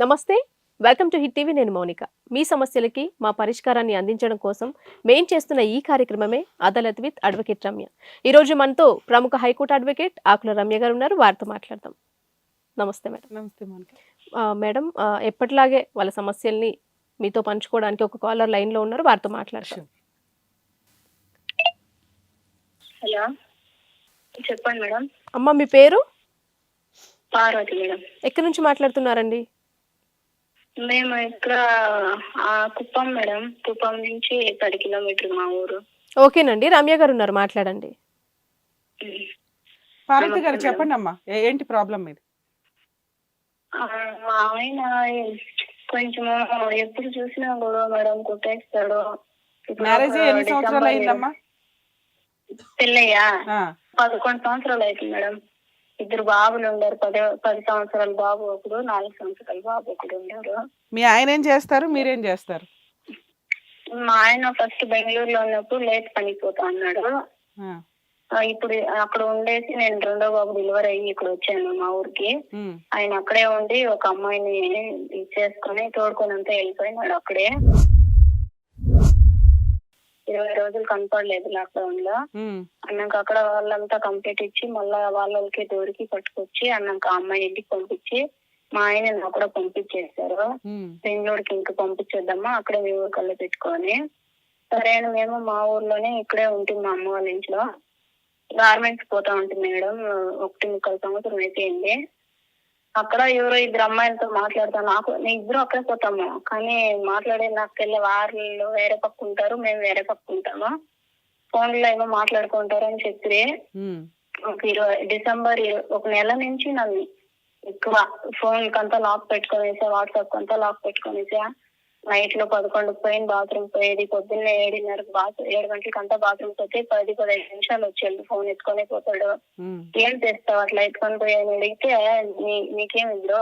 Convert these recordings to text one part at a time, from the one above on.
నమస్తే, welcome to hit TV. నేను మౌనిక. మీ సమస్యలకి మా పరిష్కారాన్ని అందించడం కోసం మేం చేస్తున్న ఈ కార్యక్రమమే అదాలత్ విత్ అడ్వకేట్ రమ్య. ఈరోజు మనతో ప్రముఖ హైకోర్టు అడ్వకేట్ ఆకుల రమ్య గారు ఉన్నారు. వారితో మాట్లాడదాం. నమస్తే మేడం. నమస్తే మౌనిక. మేడం, ఎప్పటిలాగే వాళ్ళ సమస్యల్ని మీతో పంచుకోవడానికి ఒక కాలర్ లైన్లో ఉన్నారు. వారితో మాట్లాడతాం. హలో, చెప్పండి మేడం. అమ్మ, మీ పేరు? పార్వతి మేడం. ఎక్కడి నుంచి మాట్లాడుతున్నారండి? మేము ఇక్కడ కుప్పం మేడం. కుప్పం నుంచి 10 కిలోమీటర్ మా ఊరు. ఓకేనండి, రమ్య గారు ఉన్నారు, మాట్లాడండి. పార్వతి గారు చెప్పండి అమ్మా, ఏంటి ప్రాబ్లం మీది? మా ఆయన కొంచెం ఎప్పుడు చూసినా గొడవ మేడం, కొట్టేస్తాడు. మ్యారేజ్ ఎన్ని సంవత్సరాలు అయిందమ్మా? పెళ్ళయ్యా 11 సంవత్సరాలు అవుతుంది మేడం. 2 బాబులు ఉన్నారు. 10 సంవత్సరాల బాబు ఒకడు, 4 సంవత్సరాల బాబు ఒకడు ఉన్నారు. మీ ఆయన ఏం చేస్తారు, మీరేం చేస్తారు? మా ఆయన ఫస్ట్ బెంగళూరులో ఉన్నప్పుడు లేట్ పనికి పోతా అన్నాడు. ఇప్పుడు అక్కడ ఉండేసి నేను 2వ బాబు డెలివరీ అయ్యి ఇక్కడ వచ్చాను మా ఊరికి. ఆయన అక్కడే ఉండి ఒక అమ్మాయిని చేసుకుని తోడుకొని అంతా వెళ్ళిపోయినాడు. అక్కడే 20 రోజులు కనపడలేదు లాక్డౌన్ లో. అన్నాక అక్కడ వాళ్ళంతా కంప్లీట్ ఇచ్చి మళ్ళా వాళ్ళకి దొరికి పట్టుకొచ్చి అన్నాక అమ్మాయి ఇంటికి పంపించి మా ఆయన నాకు కూడా పంపించేశారు. బెంగళూరుకి ఇంక పంపించేద్దామా, అక్కడే మీ ఊరు కల్లా పెట్టుకొని. సరే అని మేము మా ఊర్లోనే ఇక్కడే ఉంటుంది మా అమ్మ వాళ్ళ ఇంట్లో. గార్మెంట్స్ పోతా ఉంటుంది మేడం. 1.25 సంవత్సరం అయిపోయింది. అక్కడ ఎవరో 2 అమ్మాయిలతో మాట్లాడతాను. నేను ఇద్దరు అక్కడే పోతాము, కానీ మాట్లాడే నాకు తెలియ వాళ్ళు వేరే పక్క ఉంటారు, మేము వేరే పక్క ఉంటాము. ఫోన్ లో ఏమో మాట్లాడుకుంటారు అని చెప్పి డిసెంబర్ 1 నెల నుంచి నన్ను ఎక్కువ ఫోన్ కంతా లాక్ పెట్టుకునేసా, వాట్సాప్ కంతా లాక్ పెట్టుకునేసా. నైట్ లో 11కి పోయిన బాత్రూమ్ పోయేది, పొద్దున్నే 7:30కి 7 గంటలకి అంతా బాత్రూమ్ పోతే 10-15 నిమిషాలు వచ్చేది ఫోన్ ఎత్తుకొని పోతాడు. ఏం చేస్తావు అట్లా ఎత్తుకొని పోయి అని అడిగితే నీకేం ఇద్దరు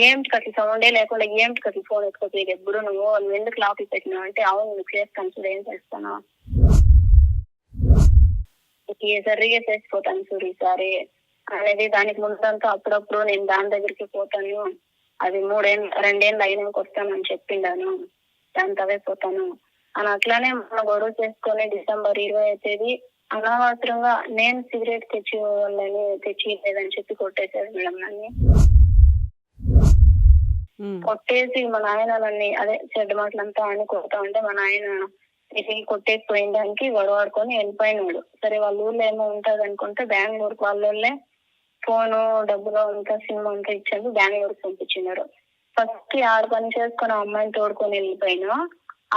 ఏంటి అట్లా సౌండే లేకుండా ఏంటి అట్లా ఫోన్ ఎత్తుకోపోయేది ఎప్పుడు నువ్వు ఎందుకు లాక్ పెట్టినావు అంటే, అవును నువ్వు చేస్తాను చూడు, ఏం చేస్తాను సరిగా చేసిపోతాను చూడు ఈసారి అనేది. దానికి ముందంతా అప్పుడప్పుడు నేను దాని దగ్గరికి పోతాను, అది 2 ఏళ్ళు అయినాక వస్తానని చెప్పిండాను, దాని తవే పోతాను అని అట్లానే మన గొడవ చేసుకొని డిసెంబర్ 20వ తేదీ అనవసరంగా నేను సిగరెట్ తెచ్చిలేదని చెప్పి కొట్టేశాడు మేడం. నన్ను కొట్టేసి మా నాయన నన్ను అదే చెడ్డ మాటలంతా అని కొడతా ఉంటే మా నాయన కొట్టేసిపోయిన దానికి గొడవాడుకొని వెళ్ళిపోయినాడు. సరే వాళ్ళ ఊర్లో ఏమో ఉంటది అనుకుంటే బెంగళూరుకి వాళ్ళే ఫోను డబ్బులు అంతా సినిమా అంతా ఇచ్చారు, బెంగళూరుకి పంపించినారు. ఫస్ట్ 6 పని చేసుకుని ఆ అమ్మాయిని తోడుకొని వెళ్ళిపోయినా.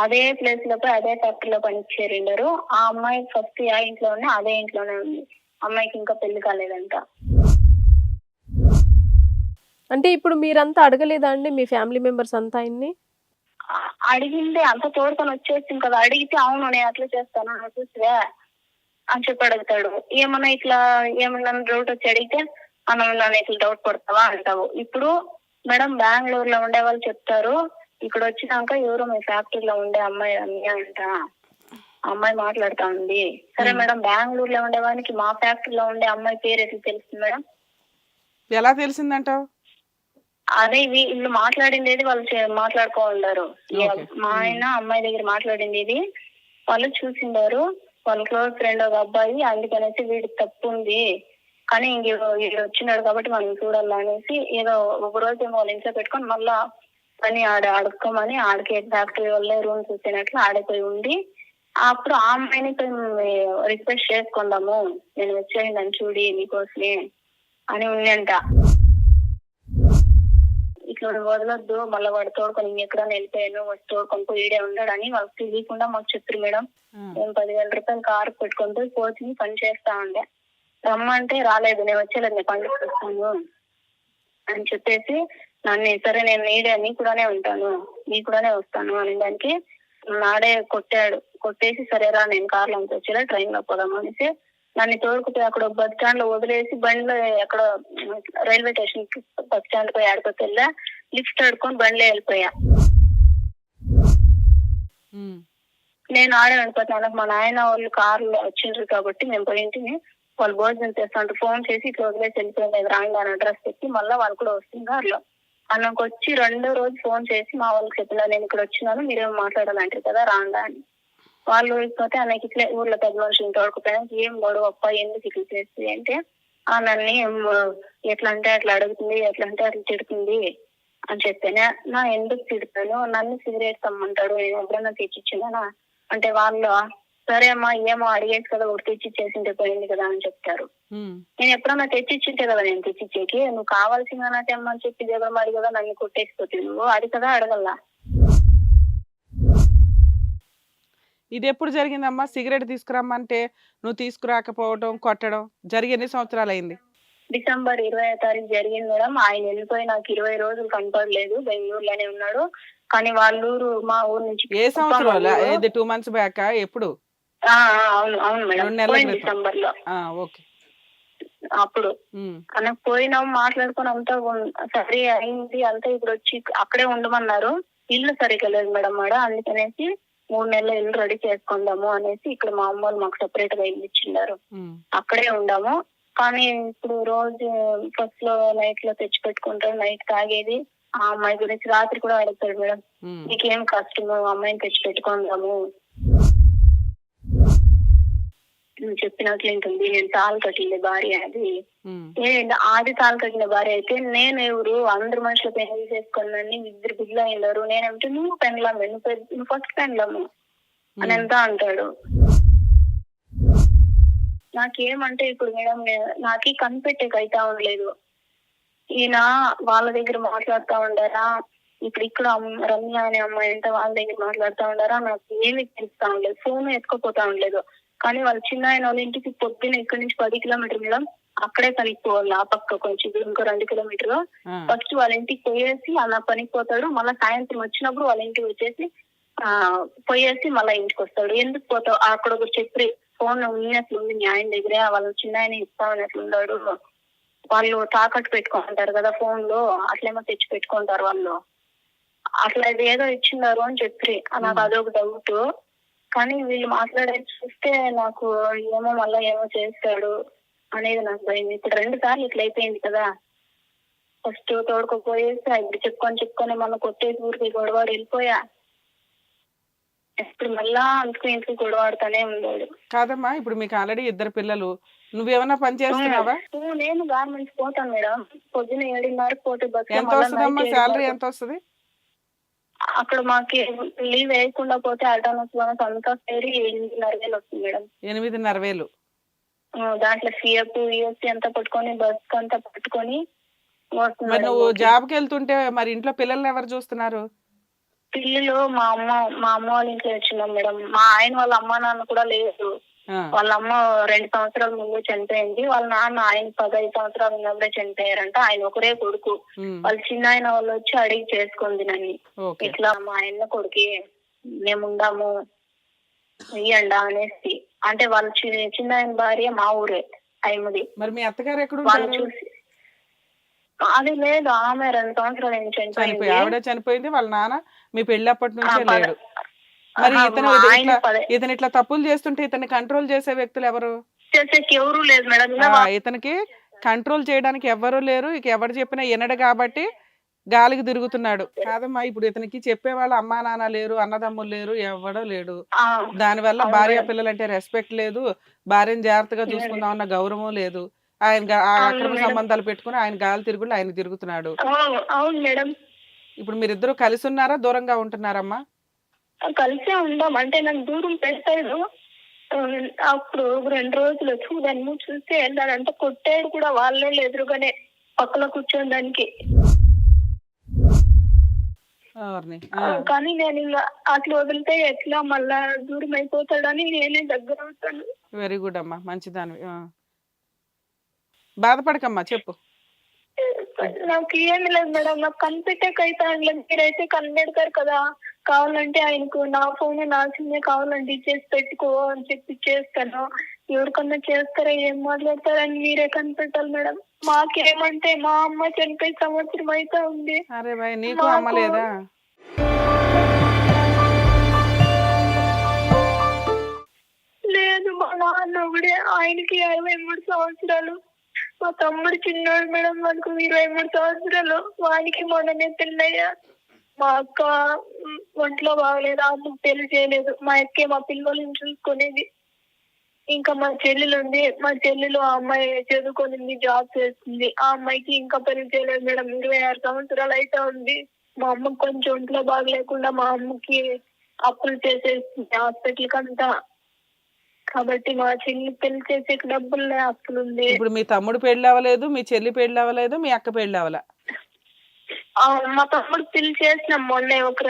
అదే ప్లేస్ లో పోయి అదే ఫ్యాక్టరీలో పని చేరిండారు. ఆ అమ్మాయి ఫస్ట్ ఆ ఇంట్లోనే అదే ఇంట్లోనే ఉంది. అమ్మాయికి ఇంకా పెళ్లి కాలేదంట. అంటే ఇప్పుడు మీరంతా అడగలేదా అండి, మీ ఫ్యామిలీ మెంబర్స్ అంతా ఆయన్ని? అడిగిందే అంత తోడుకొని వచ్చేసింది కదా. అడిగితే అవును నేను అట్లా చేస్తాను చూసివే అని చెప్పి అడుగుతాడు. ఏమన్నా ఇట్లా ఏమన్నా డౌట్ వచ్చి అడిగితే నన్ను ఇట్లా డౌట్ పడతావా అంటావు. ఇప్పుడు మేడం బెంగళూరులో ఉండే వాళ్ళు చెప్తారు, ఇక్కడ వచ్చినాక ఎవరో మీ ఫ్యాక్టరీలో ఉండే అమ్మాయి రమ్య అంట, అమ్మాయి మాట్లాడుతా ఉంది. సరే మేడం, బెంగళూరులో ఉండే వానికి మా ఫ్యాక్టరీలో ఉండే అమ్మాయి పేరు ఎట్లా తెలుస్తుంది మేడం? ఎలా తెలిసిందంటావు? అదే వీళ్ళు మాట్లాడిండేది వాళ్ళు మాట్లాడుకోండారు. మా ఆయన అమ్మాయి దగ్గర మాట్లాడిండేది వాళ్ళు చూసిండారు. వాళ్ళ క్లోజ్ ఫ్రెండ్ ఒక అబ్బాయి, అందుకనేసి వీడికి తప్పు ఉంది కానీ వీడు వచ్చినాడు కాబట్టి మనం చూడాలి అనేసి ఏదో ఒక రోజు ఏమో వాళ్ళ ఇంట్లో పెట్టుకొని మళ్ళా పని అడుక్కోమని ఆడికి ఫ్యాక్టరీ వాళ్ళే రూమ్ చూసినట్లు ఆడిపోయి ఉండి అప్పుడు ఆ అమ్మాయిని రిక్వెస్ట్ చేసుకుందాము, నేను వచ్చేయండి చూడి నీకోసమే అని ఉందంట. ఇట్లా వదలొద్దు, మళ్ళీ వాడు తోడుకొని ఇంకెక్కడ వెళ్ళిపోయాను, వాడు తోడుకొని పోయిడే ఉన్నాడని వాళ్ళకి తెలియకుండా మాకు చెప్పారు మేడం. నేను 10,000 రూపాయలు కారు పెట్టుకొని పోయి పని చేస్తా ఉండే. రమ్మంటే రాలేదు, నేను వచ్చేలేదు, నేను పని వస్తాను అని చెప్పేసి నన్ను సరే నేను నీ కూడానే ఉంటాను, నీ కూడానే వస్తాను అనే దానికి నాడే కొట్టాడు. కొట్టేసి సరేరా నేను కార్లో వచ్చేలా ట్రైన్ లో పోదాం అనేసి నన్ను తోడుకుపోయి అక్కడ బస్ స్టాండ్ లో వదిలేసి బండిలో అక్కడ రైల్వే స్టేషన్ బస్ స్టాండ్ పోయి ఆడుకోకి వెళ్ళా. లిఫ్ట్ ఆడుకొని బండిలో వెళ్ళిపోయా. నేను ఆడే వెళ్ళిపోతున్నాను. మా నాయన వాళ్ళు కార్లో వచ్చిండ్రు కాబట్టి మేము పోయింటిని. వాళ్ళు భోజనం చేస్తాంటారు, ఫోన్ చేసి ఇట్లా వదిలేసి వెళ్ళిపోయింది రాంగ్ అని అడ్రస్ పెట్టి మళ్ళీ వాళ్ళు కూడా వస్తుంది కార్లో. అన్నకు వచ్చి రెండో రోజు ఫోన్ చేసి మా వాళ్ళకి చెప్పినా, నేను ఇక్కడ వచ్చినాను, మీరేమో మాట్లాడాలంటారు కదా రాండా అని. వాళ్ళు పోతే అన్నకి ఇట్లా ఊర్లో పెద్ద మనుషులు తోడుకుపోయినా, ఏం గొడవప్ప ఎందుకు ఇట్లా చేస్తుంది అంటే, నన్ను ఎట్లా అంటే అట్లా అడుగుతుంది, ఎట్లా అంటే అట్లా తిడుతుంది అని చెప్పాను. నా ఎందుకు తిడతాను, నన్ను సిగరెట్ తమ్మంటాడు, నేను ఎప్పుడైనా తెచ్చిచ్చిందనా అంటే వాళ్ళు, సరే అమ్మా ఏమో అడిగేసి కదా ఒకటి తెచ్చిచ్చేసింటే పోయింది కదా అని చెప్తారు. నేను ఎప్పుడన్నా తెచ్చిచ్చింటే కదా నేను తెచ్చిచ్చేకి, నువ్వు కావాల్సిందనా తెమ్మని చెప్పి జగన్ కదా నన్ను కొట్టేసిపోతుంది, నువ్వు అది కదా అడగల్లా. ఇది ఎప్పుడు జరిగిందమ్మా? సిగరెట్ తీసుకురమ్మంటే నువ్వు తీసుకురాకపోవడం, కొట్టడం జరిగి ఎన్ని సంవత్సరాలు అయింది? డిసెంబర్ 20వ తారీఖు జరిగింది మేడం. ఆయన వెళ్ళిపోయి నాకు 20 రోజులు కనపడలేదు, బెంగళూరులోనే ఉన్నాడు. కానీ వాళ్ళ ఊరు మా ఊరు నుంచి ఏ సంవత్సరం? ఇది 2 months బ్యాక్? ఎప్పుడు? అవును అవును మేడం, 2 నెలల క్రితం. డిసెంబర్ లో. ఓకే. అప్పుడు అన్నకు పోయినాం, మాట్లాడుకుని అంతా సరే అయింది అంతా. ఇప్పుడు వచ్చి అక్కడే ఉండమన్నారు. ఇల్లు సరిగ్గా లేదు మేడం ఆడ, అందుకనేసి 3 నెలల ఇల్లు రెడీ చేసుకుందాము అనేసి ఇక్కడ మా అమ్మ వాళ్ళు మాకు సెపరేట్ గా ఇల్లు ఇచ్చిండారు, అక్కడే ఉండాము. కానీ ఇప్పుడు రోజు ఫస్ట్ లో నైట్ లో తెచ్చి పెట్టుకుంటాడు, నైట్ తాగేది. ఆ అమ్మాయి గురించి రాత్రి కూడా అడుగుతాడు, మేడం నీకేం కష్టము అమ్మాయిని తెచ్చి పెట్టుకుందాము, నువ్వు చెప్పినట్లు ఉంటుంది, నేను తాళు కట్టిన భార్య అది. ఆది తాళు కట్టిన భార్య అయితే నేను ఎవరు, అందరు మనుషులు పెళ్లి చేసుకున్నాను, 2 బిడ్డలు అయినారు, నేనేమిటి నువ్వు పెండ్లాము, నువ్వు ఫస్ట్ పెండ్లాము అని ఎంత అంటాడు. నాకేమంటే ఇప్పుడు మేడం నాకి కనిపెట్టేకి అయితా ఉండలేదు. ఈయన వాళ్ళ దగ్గర మాట్లాడుతా ఉండారా, ఇప్పుడు ఇక్కడ రమ్య అనే అమ్మాయి అంటే వాళ్ళ దగ్గర మాట్లాడుతా ఉండారా, నాకు ఏమి తెలుస్తా ఉండలేదు. ఫోన్ ఎత్తుకోపోతా ఉండలేదు. కానీ వాళ్ళ చిన్న ఆయన వాళ్ళ ఇంటికి పొద్దున్న ఇక్కడ నుంచి 10 కిలోమీటర్ మేడం, అక్కడే పనికి పోవాలి. ఆ పక్క కొంచెం ఇంకో 2 కిలోమీటర్. ఫస్ట్ వాళ్ళ ఇంటికి పోయేసి అలా పనికి పోతాడు, మళ్ళీ సాయంత్రం వచ్చినప్పుడు వాళ్ళ ఇంటికి వచ్చేసి పోయేసి మళ్ళీ ఇంటికి వస్తాడు. ఎందుకు పోతావు అక్కడ ఒక చెప్పి ఫోన్ ఉన్నట్లుంది మీ ఆయన దగ్గరే, వాళ్ళ చిన్న ఆయన ఇస్తామన్నట్లున్నాడు. వాళ్ళు తాకట్టు పెట్టుకుంటారు కదా ఫోన్ లో, అట్లేమో తెచ్చి పెట్టుకుంటారు వాళ్ళు, అట్లా ఏదో ఇచ్చినారు అని చెప్పి నాకు అదొక డౌట్. కానీ వీళ్ళు మాట్లాడేది చూస్తే నాకు ఏమో మళ్ళా ఏమో చేస్తాడు అనేది నాకు భయం. ఇప్పుడు 2 సార్లు ఇట్లా అయిపోయింది కదా, ఫస్ట్ తోడుకోపోయేసి ఇప్పుడు చెప్పుకొని మన కొట్టేసి ఊరికి గొడవాడు వెళ్ళిపోయా, ఇప్పుడు మళ్ళా అందుకు ఇంటికి గొడవాడుతానే ఉన్నాడు. కాదమ్మా, ఇప్పుడు మీకు ఆల్రెడీ 2 పిల్లలు, నువ్వేమన్నా పని చేస్తున్నావా? నేను గార్మెంట్స్ పోతాను మేడం, పొద్దున 7:30 పోతే బస్. ఎంత వస్తుందమ్మా శాలరీ? ఎంత వస్తుంది అక్కడ? మాకు లీవ్ వేయకుండా పోతే అల్టర్నేటివ్ అంతా సేరి 8,500 వస్తుంది మేడం. 8,500? దాంట్లో సిఎఫ్ ఈఎస్సీ అంతా పట్టుకొని బస్ అంతా పట్టుకొని వస్తుంది. మరి నువ్వు జాబ్కి వెళ్తుంటే మరి ఇంట్లో పిల్లల్ని ఎవరు చూస్తున్నారు? పిల్లలు మా అమ్మ వాళ్ళ ఇంట్లో వచ్చినాం మేడం. మా ఆయన వాళ్ళ అమ్మ నాన్న కూడా లేదు. వాళ్ళ అమ్మ 2 సంవత్సరాల ముందు చనిపోయింది, వాళ్ళ నాన్న ఆయన 15 సంవత్సరాలు ఉన్నప్పుడే చనిపోయారంట. ఆయన ఒకరే కొడుకు. వాళ్ళ చిన్న ఆయన వాళ్ళు వచ్చి అడిగి చేసుకుంది నన్ను, ఇట్లా మా ఆయన కొడుకి మేము ఉండాము ఇయ్యండా అనేసి. అంటే వాళ్ళ చిన్న ఆయన భార్య మా ఊరే ఐముది. మరి మీ అత్తగారు ఎక్కడ? వాళ్ళు చూసి అది లేదు, ఆమె 2 సంవత్సరాల నుంచి చనిపోయింది. ఆవిడ చనిపోయింది, వాళ్ళ నాన్న మీ పెళ్ళప్పటి నుంచే లేడు. మరి ఇతను ఇట్లా తప్పులు చేస్తుంటే ఇతన్ని కంట్రోల్ చేసే వ్యక్తులు ఎవరు? ఎవరు లేదు మేడం. ఇతనికి కంట్రోల్ చేయడానికి ఎవ్వరూ లేరు, ఇక ఎవరు చెప్పినా వినడు కాబట్టి గాలికి తిరుగుతున్నాడు. కాదమ్మా, ఇప్పుడు ఇతనికి చెప్పేవాళ్ళు అమ్మా నాన్న లేరు, అన్నదమ్ములు లేరు, ఎవడో లేడు. దానివల్ల భార్య పిల్లలంటే రెస్పెక్ట్ లేదు, భార్యను జాగ్రత్తగా చూసుకుందాం అన్న గౌరవం లేదు. ఆయన అక్రమ సంబంధాలు పెట్టుకుని ఆయన గాలి తిరుగుడు ఆయన తిరుగుతున్నాడు. అవును మేడం. ఇప్పుడు మీరిద్దరు కలిసి ఉన్నారా, దూరంగా ఉంటున్నారమ్మా? కలిసే ఉందాం అంటే నాకు దూరం పెడతాడు. అప్పుడు 2 రోజులు చూడను చూస్తే వెళ్ళాడంటే కొట్టాడు కూడా, వాళ్ళే ఎదురుగానే పక్కన కూర్చొని దానికి. కానీ నేను ఇలా అట్లా వదిలితే ఎట్లా మళ్ళా దూరం అయిపోతాడని నేనే దగ్గర అవుతాను. వెరీ గుడ్ అమ్మా, మంచిదానివి. బాధపడకమ్మా, చెప్పు. నాకు ఏమి లేదు మేడం, నాకు కనిపెట్టాక అయితే మీరైతే కనిపెడతారు కదా, కావాలంటే ఆయనకు నా ఫోన్ నా సిమ్మే కావాలంటే ఇచ్చేసి పెట్టుకో అని చెప్పి చేస్తాను. ఎవరికన్నా చేస్తారా, ఏం మాట్లాడతారని మీరే కనిపెట్టాలి మేడం. మాకేమంటే మా అమ్మ చనిపోయి సంవత్సరం అయితే ఉంది. అరే భయ్, నీకు అమ్మ లేదా? లేదు, మా నాన్న ఒకడే, ఆయనకి 63 సంవత్సరాలు. మా తమ్ముడు చిన్నోడు మేడం, మనకు 23 సంవత్సరాలు. వానికి మొన్ననే పెళ్ళయ్యా. మా అక్క ఒంట్లో బాగలేదు, అమ్మకు పెళ్లి చేయలేదు. మా అక్కే మా పిల్లల్ని చూసుకునేది. ఇంకా మా చెల్లెలు ఉంది. మా చెల్లెలు ఆ అమ్మాయి చదువుకునింది, జాబ్ చేస్తుంది. ఆ అమ్మాయికి ఇంకా పెళ్లి చేయలేదు మేడం. 26 సంవత్సరాలు అయితే ఉంది. మా అమ్మకి కొంచెం ఒంట్లో బాగలేకుండా మా అమ్మకి అప్పులు చేసేస్తుంది హాస్పిటల్ కంతా. కాబట్టి మా చెల్లి పెళ్లి చేసే డబ్బులు అప్పులు ఉంది. ఇప్పుడు మీ తమ్ముడు పెళ్లి అవ్వలేదు, మీ చెల్లి పెళ్లి అవ్వలేదు, మీ అక్క పెళ్లి అవ్వలే. మా తమ్ముడు పెళ్లి చేసినాం మొన్నే, ఒక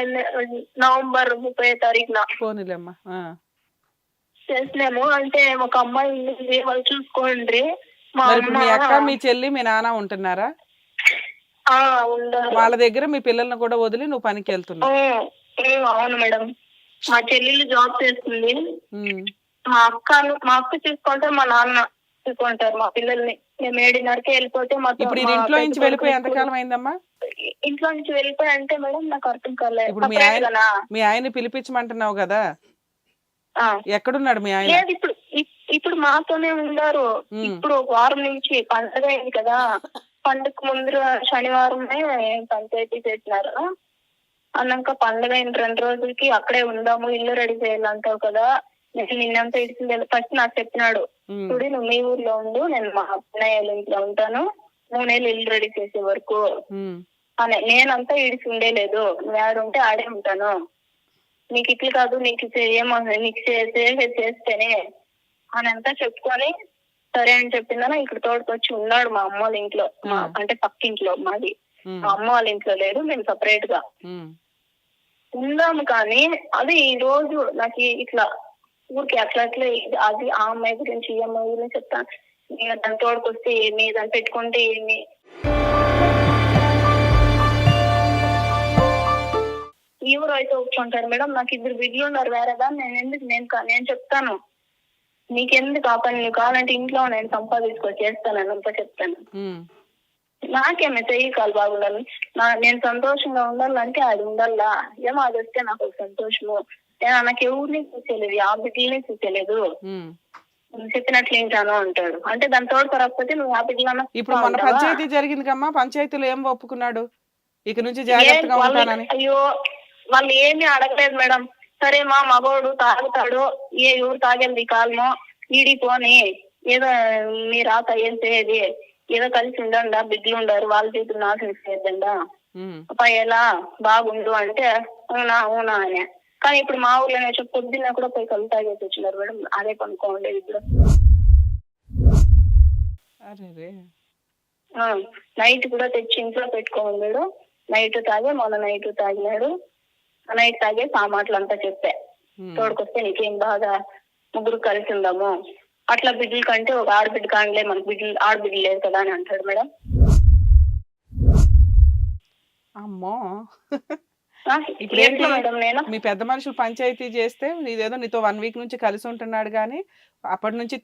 నవంబర్ 30వ తారీఖున పోనీలేమ్మా. చేసినాము. అంటే ఒక అమ్మాయి ఉంది, వాళ్ళు చూసుకోండి. మా మరి ఇప్పుడు అమ్మ మీ అక్క, మీ చెల్లి, మీ నాన్న ఉంటున్నారా? ఉండాలి. వాళ్ళ దగ్గర మీ పిల్లల్ని కూడా వదిలి నువ్వు పనికి వెళ్తున్నావు? అవును మేడం. మా చెల్లెలు జాబ్ చేస్తుంది. మా అక్క చూసుకుంటే మా నాన్న చూసుకుంటారు మా పిల్లల్ని. మేము 7:30కి వెళ్ళిపోతే ఇప్పుడు ఇంట్లో నుంచి వెళ్ళిపోయి ఎంతకాలం అయిందమ్మా? ఇంట్లో నుంచి వెళ్ళిపోయి అంటే మేడం నాకు అర్థం కాలేదు. ఇప్పుడు మీ ఆయన్ని పిలిపించమంటున్నావు కదా, ఎక్కడున్నాడు మీ ఆయన? లేదు, ఇప్పుడు మాతోనే ఉన్నారు. ఇప్పుడు ఒక వారం నుంచి పండుగ అయింది కదా, పండుగ ముందు శనివారమే పంచాయతీ చేసినారు. అన్నాక పండుగ అయిన 2 రోజులకి అక్కడే ఉందాము, ఇల్లు రెడీ చేయాలంటావు కదా. నేను నిన్నంతా ఇడిచింది ఫస్ట్ నాకు చెప్పినాడు, చూడు నువ్వు మీ ఊర్లో ఉండు, నేను మా అన్నయ్య ఇంట్లో ఉంటాను, 3 నెలలు ఇల్లు రెడీ చేసే వరకు అని. నేనంతా ఇడిచి ఉండేలేదు, నువ్వు ఆడుంటే ఆడే ఉంటాను, నీకు ఇట్లు కాదు, నీకు ఏమో నీకు చేస్తేనే అని అంతా చెప్పుకొని సరే అని చెప్పిందన ఇక్కడ తోడుకొచ్చి ఉన్నాడు మా అమ్మ వాళ్ళ ఇంట్లో. అంటే పక్కింట్లో మాది. మా అమ్మ వాళ్ళ ఇంట్లో లేదు, మేము సపరేట్ గా ఉందాము. కానీ అది ఈ రోజు నాకు ఇట్లా ఊరికి అట్లా అది ఆ అమ్మాయి గురించి ఈ అమ్మాయి గురించి చెప్తాను. దాని తోడుకొస్తే ఏమి, దాన్ని పెట్టుకుంటే ఏమి. ఎవరు అయితే ఒప్పుకుంటారు మేడం? నాకు 2 బిడ్డలు ఉన్నారు వేరేదా. నేను చెప్తాను, నీకెందుకు ఆ పని, నువ్వు కావాలంటే ఇంట్లో నేను సంపాదించుకొని చేస్తాను అంతా చెప్తాను. నాకేమే చెయ్యకాలు బాగుండాలి, నేను సంతోషంగా ఉండాలంటే అది ఉండాలా. ఏమో అది వస్తే నాకు ఒక సంతోషము. నాకు ఎవరిని చూసేలేదు, ఆ బిడ్డలనే చూసేలేదు, చెప్పినట్లు ఏంటాను అంటాడు. అంటే దాని తోడు రాకపోతే నువ్వు ఆ బిడ్డలన్నా. ఇప్పుడు మన పంచాయతీ జరిగింది కమ్మా, పంచాయతీలో ఏం ఒప్పుకున్నాడు? ఇక నుంచి జాగ్రత్తగా ఉంటానని. అయ్యో వాళ్ళు ఏమీ అడగలేదు మేడం. సరే మా మగోడు తాగుతాడు, ఎవరు తాగేది కాలమో ఈడిపోని, ఏదో మీ రాత ఏం చేయది, ఏదో కలిసి ఉండండా, బిడ్డలు ఉండారు, వాళ్ళ చేతులు నాశనం చేయద్దండా, ఎలా బాగుండు అంటే అవునా అని. కానీ ఇప్పుడు మా ఊర్లో పొద్దున్న కూడా పోయి కళ్ళు తాగేసి వచ్చినారు మేడం. అదే కొనుక్కోండి ఇప్పుడు. నైట్ కూడా తెచ్చి ఇంట్లో పెట్టుకోమన్నాడు. నైట్ తాగే, మొన్న నైట్ తాగినాడు. నైట్ తాగే ఆ మాటలు అంతా చెప్పా, తోడుకొస్తే నీకేం బాగా, ముగ్గురు కలిసి ఉందాము, అట్లా బిడ్డల కంటే ఒక ఆడబిడ్డ కానిలే, మనకు ఆడబిడ్డ లేదు కదా అని అంటాడు మేడం. అమ్మో, మేడం నేను మీ పెద్ద మనుషులు పంచాయతీ చేస్తే ఇదేదో నీతో 1 వీక్ నుంచి కలిసి ఉంటున్నాడు, కానీ అప్పటి నుంచి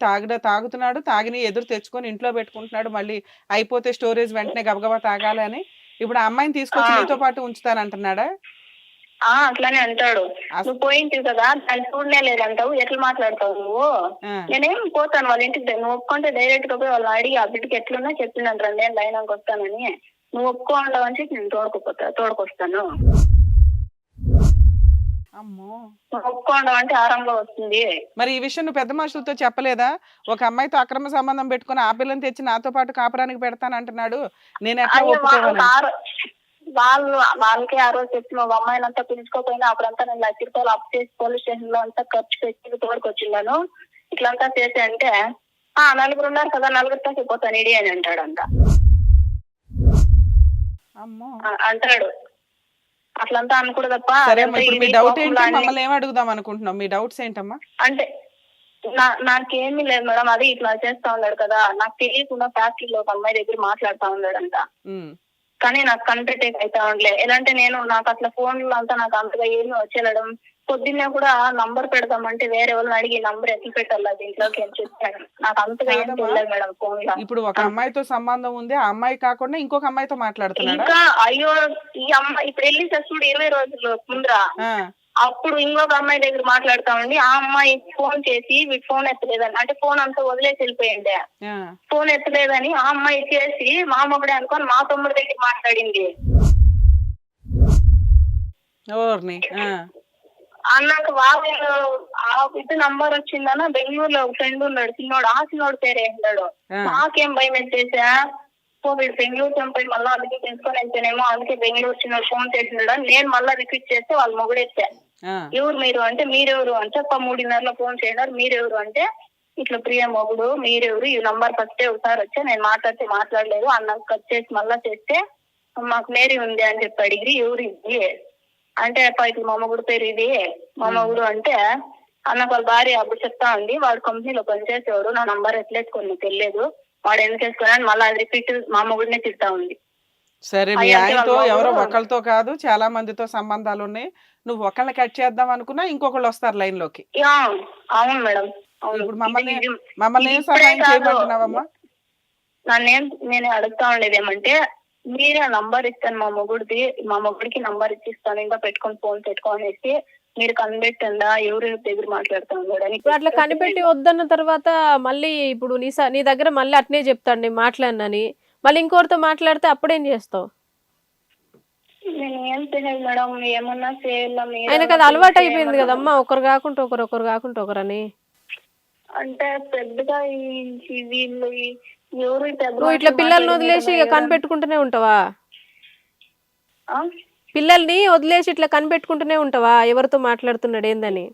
తాగుతున్నాడు, తాగిని ఎదురు తెచ్చుకొని ఇంట్లో పెట్టుకుంటున్నాడు, మళ్ళీ అయిపోతే స్టోరేజ్ వెంటనే గబగబా తాగాలని. ఇప్పుడు ఆ అమ్మాయిని తీసుకొచ్చి నీతో పాటు ఉంచుతానంటున్నాడా? అట్లానే అంటాడు. నువ్వు పోయింటివి కదా, దాన్ని చూడనే లేదంటావు, ఎట్లా మాట్లాడతావు నువ్వు? నేనేం పోతాను వాళ్ళ ఇంటికి, నువ్వు ఒప్పుకుంటే డైరెక్ట్ గా పోయి వాళ్ళు అడిగి ఆ బిడ్డకి ఎట్లున్నా చెప్పిందంట, 2 ఏళ్ళు అయినాక వస్తానని. నువ్వు ఒప్పుకోండవు అని చెప్పి నేను తోడుకొస్తాను. ఒప్పుకోండవు అంటే ఆరంలో వస్తుంది. మరి ఈ విషయం నువ్వు పెద్ద మనుషులతో చెప్పలేదా? ఒక అమ్మాయితో అక్రమ సంబంధం పెట్టుకుని ఆ పిల్లని తెచ్చి నాతో పాటు కాపురానికి పెడతాను అంటున్నాడు, నేను ఎట్లా ఒప్పుకోవాలి? వాళ్ళకి ఆ రోజు చెప్పిన ఒక అమ్మాయిని అంతా పిలుచుకోపోయినా అప్పుడంతా నేను 1,00,000 రూపాయలు అప్పు చేసి పోలీస్ స్టేషన్ లో అంతా ఖర్చు పెట్టి తోడుకొచ్చిన్నాను, ఇట్లంతా చేసి అంటే 4 ఉన్నారు కదా, 4తో చెప్పిపోతాను ఇడి అని అంటాడంట. అంటాడు. అట్లంతా అనుకూడదప్ప. మీ డౌట్ ఏంటి? మమ్మల్ని ఏం అడుగుదాం అనుకుంటున్నాం? మీ డౌట్స్ ఏంటమ్మా? అంటే నాకేమీ లేదు మేడం, అది ఇట్లా చేస్తా ఉన్నాడు కదా, నాకు తెలియకుండా ఫ్యాక్టరీలో ఒక అమ్మాయి దగ్గర మాట్లాడుతా ఉన్నాడంట. కానీ నాకు కన్ఫ్యూజ్ అయితే ఉండలే. ఎలా అంటే నాకు అట్లా ఫోన్లో అంతా నాకు అంతగా ఏమీ వచ్చేయడం. పొద్దున్నే కూడా నంబర్ పెడదామంటే వేరే వాళ్ళని అడిగి నంబర్ ఎట్లా పెట్టాలి దీంట్లోకి అని చెప్పాను. నాకు అంతగా ఏం తెలియదు మేడం ఫోన్ లో. ఇప్పుడు ఒక అమ్మాయితో సంబంధం ఉంది, ఆ అమ్మాయి కాకుండా ఇంకొక అమ్మాయితో మాట్లాడుతున్నాడు. ఇంకా అయ్యో ఈ అమ్మాయి ఇప్పుడు వెళ్ళి చూడు 20 రోజులు ముందర అప్పుడు ఇంకొక అమ్మాయి దగ్గర మాట్లాడుతా ఉండి ఆ అమ్మాయి ఫోన్ చేసి వీటి ఫోన్ ఎత్తలేదని, అంటే ఫోన్ అంతా వదిలేసి వెళ్ళిపోయింది. ఆ, ఫోన్ ఎత్తలేదని ఆ అమ్మాయి చేసి మా మొగుడే అనుకొని మా తమ్ముడి దగ్గర మాట్లాడింది. ఓర్ని. ఆ, అన్నాక వాళ్ళు ఆ ఇది నంబర్ వచ్చిందన్న బెంగళూరులో ఒక ఫ్రెండ్ ఉన్నాడు చిన్నోడు, ఆ చిన్నోడు పేరే ఉన్నాడు. ఆ, నాకేం భయం ఎత్తేసా, సో వీడు బెంగళూరు చంపి మళ్ళీ అందుకే తెలుసుకొని వెళ్తేనేమో అందుకే బెంగళూరు చిన్నోడు ఫోన్ చేసినాడు. నేను మళ్ళీ రిపీట్ చేస్తే వాళ్ళు మొగుడెత్తా. ఆ, ఎవరు మీరు అంటే మీరెవరు అంటే 3:30 ఫోన్ చేయడారు. మీరెవరు అంటే ఇట్లా ప్రియ మొగుడు, మీరెవరు, ఈ నంబర్ ఫస్ట్ ఒకసారి వచ్చా నేను మాట్లాడితే మాట్లాడలేదు, అన్నాక కట్ చేసి మళ్ళా చేస్తే మాకు మేరీ ఉంది అని చెప్పి అడిగి ఎవరు ఇది అంటే ఇట్లా మా మొగుడు పేరు ఇది మా మొగుడు అంటే అన్న వాళ్ళ భార్య అప్పుడు చెప్తా ఉంది, వాడు కంపెనీలో పనిచేసేవాడు, నా నంబర్ ఎట్లేసుకొని తెలియదు, వాడు ఎందుకు వేసుకున్నాను మళ్ళీ అది రిపీట్ మా మొగుడినే తిడతా ఉంది. సరే మీ అయ్య అంటే ఆయనతో వాళ్ళ ఎవరో మొగుడు ఒకళ్ళతో కాదు చాలా మందితో సంబంధాలు ఉన్నాయి. నువ్వు ఒకళ్ళని కట్ చేద్దాం అనుకున్నా ఇంకొకళ్ళు వస్తారు లైన్ లోకి. యా, అవును మేడం, అవును. ఇప్పుడు మమ్మల్ని ఇది- మమ్మల్ని ఇది ఏం ఇప్పుడే సహాయం కాదు. చేయమంటున్నావమ్మా? నేను అడుగుతా ఉండేది ఏమంటే మీరే ఆ నంబర్ ఇస్తాను మా మొగుడికి నంబర్ ఇచ్చిస్తాను, ఇంకా పెట్టుకొని ఫోన్ పెట్టుకోనేసి మీరు కనిపెట్టండా ఎవరు దగ్గర మాట్లాడుతా ఉన్నాడని. ఇప్పుడు అట్లా కనిపెట్టి వద్దన్న తర్వాత మళ్ళీ ఇప్పుడు నీ దగ్గర మళ్ళీ అట్నే చెప్తాడు నేను మాట్లాడినని, మళ్ళీ ఇంకోరితో మాట్లాడితే అప్పుడేం చేస్తావు? నేను ఏం తెలియదు మేడం, ఏమన్నా చేయాలా ఆయనకు అది అలవాటు అయిపోయింది కదమ్మా, ఒకరు కాకుండా ఒకరు కాకుండా ఒకరని. అంటే పెద్దగా వీళ్ళు ఎవరు పెద్ద నువ్వు ఇట్లా పిల్లల్ని వదిలేసి ఇక కనిపెట్టుకుంటూనే ఉంటావా? పిల్లల్ని వదిలేసి ఇట్లా కనిపెట్టుకుంటూనే ఉంటావా ఎవరితో మాట్లాడుతున్నాడు ఏందని?